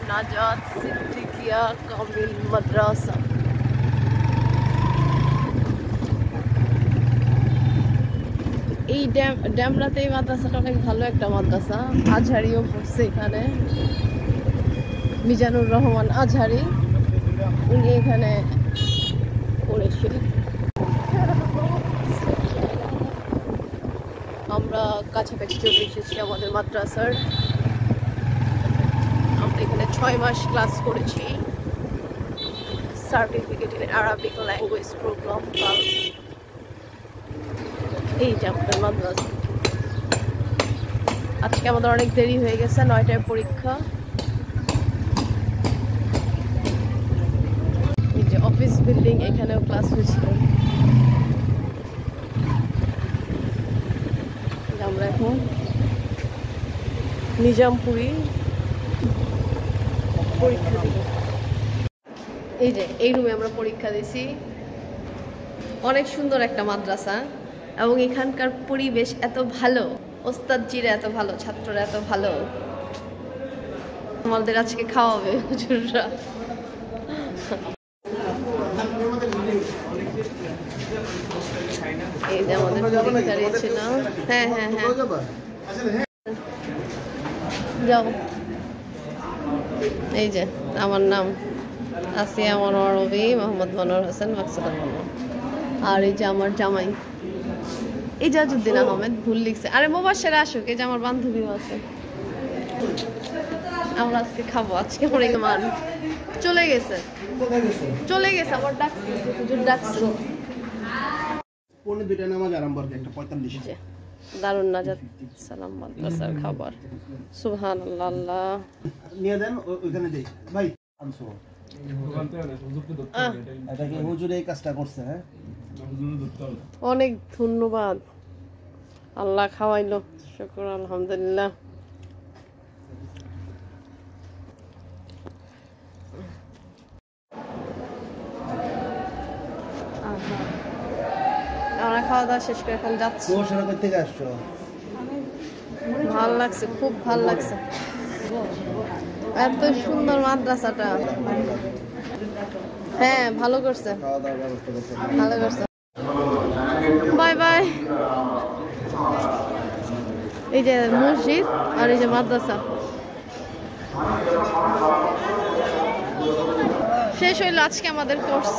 নাজাত সিদ্দিকিয়া কামিল মাদ্রাসা। এই ড্যামরাতে এই মাদ্রাসাটা অনেক ভালো একটা মাদ্রাসা। আজহারিও পড়ছে এখানে, মিজানুর রহমান আজহারি, উনি এখানে পড়েছেন। আমরা কাছাকাছি চলে এসেছি আমাদের মাদ্রাসার। আমরা এখানে 6 মাস ক্লাস করেছি। Certificate in Arabic language programme. এই যে আমাদের মাদ্রাসা। আজকে আমাদের অনেক দেরি হয়ে গেছে, 9টায় পরীক্ষা। এই যে অফিস বিল্ডিং, এখানেও ক্লাস হয়েছিল। আমরা এখন নিজামপুরি পরীক্ষা দিব। এই যে এই রুমে আমরা পরীক্ষা দিছি। অনেক সুন্দর একটা মাদ্রাসা এবং এখানকার পরিবেশ এত ভালো, ওস্তাদজিরা এত ভালো, ছাত্ররা এত ভালো। আমাদের আজকে খাওয়াবে হুজুররা। এই যে আমাদের পরীক্ষা দিয়েছিল। হ্যাঁ হ্যাঁ হ্যাঁ, যাও। এই যে আমার নাম আসিয়া মনোয়ার রবি, মোহাম্মদ মনোয়ার হোসেন, মাকসুদা মনোয়ার। আর এই যে আমার জামাই ইজাজউদ্দিন আহমেদ, ভুল লিখছে। আরে মোবাশ্বের আসুক, এই যে আমার বান্ধবীও আছে। আমরা আজকে খাবো। আজকে পরিমাণ চলে গেছে, চলে গেছে। আমার ডাকছে, হুজুর ডাকছে। পৌনে 2টা নামাজ আরম্ভ হবে, একটা 45। দারুন নাজাত সালাম মাদ্রাসার খাবার। সুবহানাল্লাহ। আল্লাহ নিয়ে দেন ওইখানে যাই ভাই। আনছো এটা কি হুজুর এই কাজটা করছে? হ্যাঁ, অনেক ধন্যবাদ। আল্লাহ খাওয়াইলো, শুকর আলহামদুলিল্লাহ। আমরা খাওয়া দাওয়া শেষ করে এখন যাচ্ছি। কোন থেকে আসছো? ভাল লাগছে, খুব ভাল লাগছে। এত সুন্দর মাদ্রাসাটা। হ্যাঁ, ভালো করছে, ভালো করছে। Bye bye. এই যে মসজিদ আর এই যে মাদ্রাসা। শেষ হইলো আজকে আমাদের কোর্স।